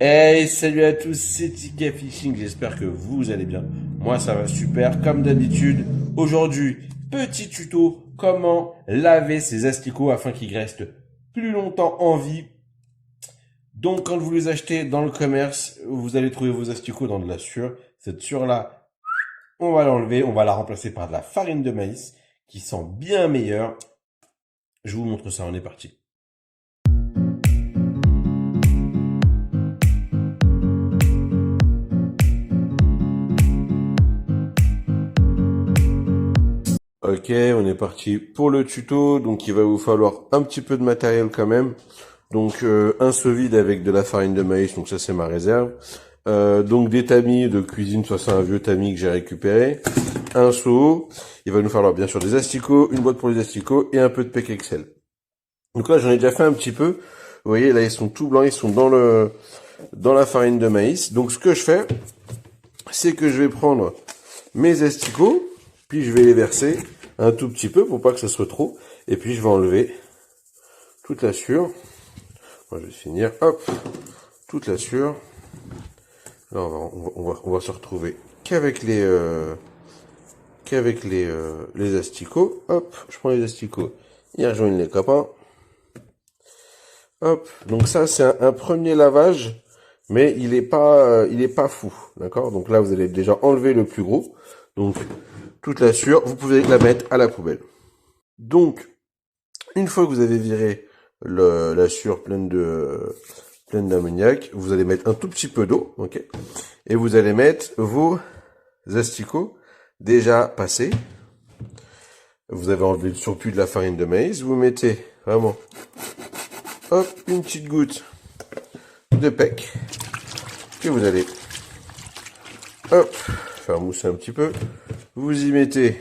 Hey, salut à tous, c'est Tika Fishing, j'espère que vous allez bien. Moi ça va super, comme d'habitude. Aujourd'hui, petit tuto, comment laver ses asticots afin qu'ils restent plus longtemps en vie. Donc quand vous les achetez dans le commerce, vous allez trouver vos asticots dans de la sueur. Cette sueur-là, on va l'enlever, on va la remplacer par de la farine de maïs qui sent bien meilleur. Je vous montre ça, on est parti. Ok, on est parti pour le tuto. Donc il va vous falloir un petit peu de matériel quand même. Donc un seau vide avec de la farine de maïs, donc ça c'est ma réserve. Donc des tamis de cuisine, soit c'est un vieux tamis que j'ai récupéré. Un seau. Il va nous falloir bien sûr des asticots, une boîte pour les asticots et un peu de PEC Excel. Donc là j'en ai déjà fait un petit peu. Vous voyez là ils sont tout blancs, ils sont dans la farine de maïs. Donc ce que je fais, c'est que je vais prendre mes asticots, puis je vais les verser un tout petit peu pour pas que ça soit trop, et puis je vais enlever toute la sueur. Moi je vais finir, hop, toute la sueur. Là on va se retrouver qu'avec les asticots. Hop, je prends les asticots, ils rejoignent les copains. Hop, donc ça c'est un premier lavage, mais il est pas fou, d'accord. Donc là vous allez déjà enlever le plus gros, donc toute la sueur, vous pouvez la mettre à la poubelle. Donc une fois que vous avez viré la sueur pleine d'ammoniac, vous allez mettre un tout petit peu d'eau, ok, et vous allez mettre vos asticots déjà passés. Vous avez enlevé le surplus de la farine de maïs, vous mettez vraiment, hop, une petite goutte de PEC, que vous allez, hop, faire mousser un petit peu. Vous y mettez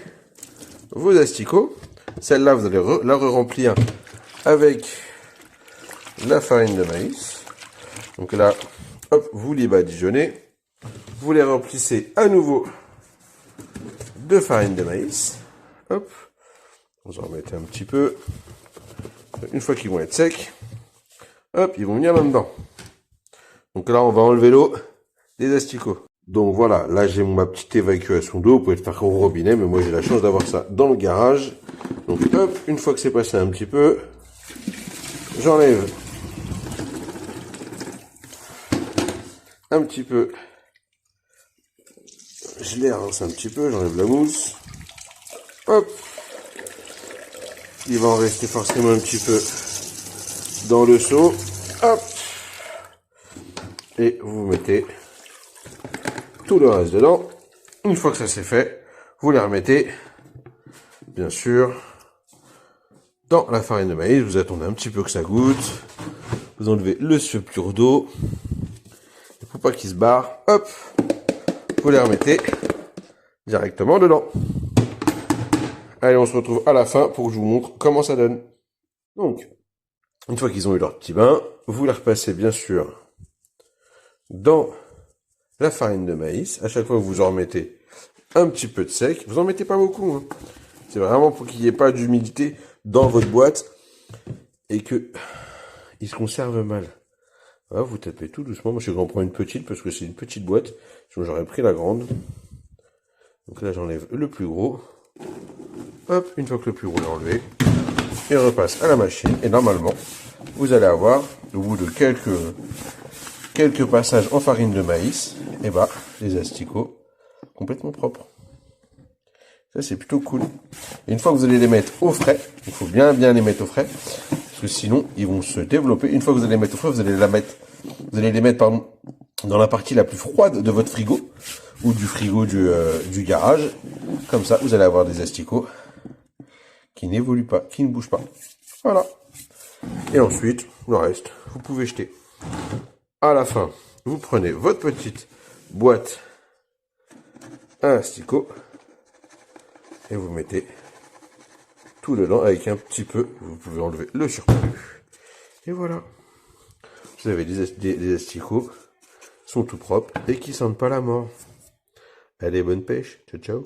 vos asticots. Celle-là, vous allez la remplir avec la farine de maïs. Donc là, hop, vous les badigeonnez. Vous les remplissez à nouveau de farine de maïs. Hop, vous en remettez un petit peu. Une fois qu'ils vont être secs, hop, ils vont venir là-dedans. Donc là, on va enlever l'eau des asticots. Donc voilà, là j'ai ma petite évacuation d'eau. Vous pouvez le faire au robinet, mais moi j'ai la chance d'avoir ça dans le garage. Donc hop, une fois que c'est passé un petit peu, j'enlève un petit peu. Je les rince un petit peu, j'enlève la mousse. Hop. Il va en rester forcément un petit peu dans le seau. Hop. Et vous mettez tout le reste dedans. Une fois que ça c'est fait, vous les remettez, bien sûr, dans la farine de maïs. Vous attendez un petit peu que ça goûte. Vous enlevez le surplus d'eau. Et pour pas qu'il se barre, hop, vous les remettez directement dedans. Allez, on se retrouve à la fin pour que je vous montre comment ça donne. Donc, une fois qu'ils ont eu leur petit bain, vous les repassez bien sûr dans la farine de maïs. À chaque fois, vous en remettez un petit peu de sec. Vous en mettez pas beaucoup, hein. C'est vraiment pour qu'il n'y ait pas d'humidité dans votre boîte et que il se conserve mal. Voilà, vous tapez tout doucement. Moi, je vais en prendre une petite parce que c'est une petite boîte. Sinon, j'aurais pris la grande. Donc là, j'enlève le plus gros. Hop, une fois que le plus gros est enlevé, il repasse à la machine. Et normalement, vous allez avoir, au bout de quelques passages en farine de maïs, et bah, les asticots complètement propres. Ça, c'est plutôt cool. Et une fois que vous allez les mettre au frais, il faut bien les mettre au frais, parce que sinon, ils vont se développer. Une fois que vous allez les mettre au frais, vous allez les mettre, pardon, dans la partie la plus froide de votre frigo, ou du frigo du garage. Comme ça, vous allez avoir des asticots qui n'évoluent pas, qui ne bougent pas. Voilà. Et ensuite, le reste, vous pouvez jeter. À la fin, vous prenez votre petite boîte à asticots et vous mettez tout dedans avec un petit peu. Vous pouvez enlever le surplus. Et voilà. Vous avez des asticots, sont tout propres et qui sentent pas la mort. Allez, bonne pêche. Ciao, ciao.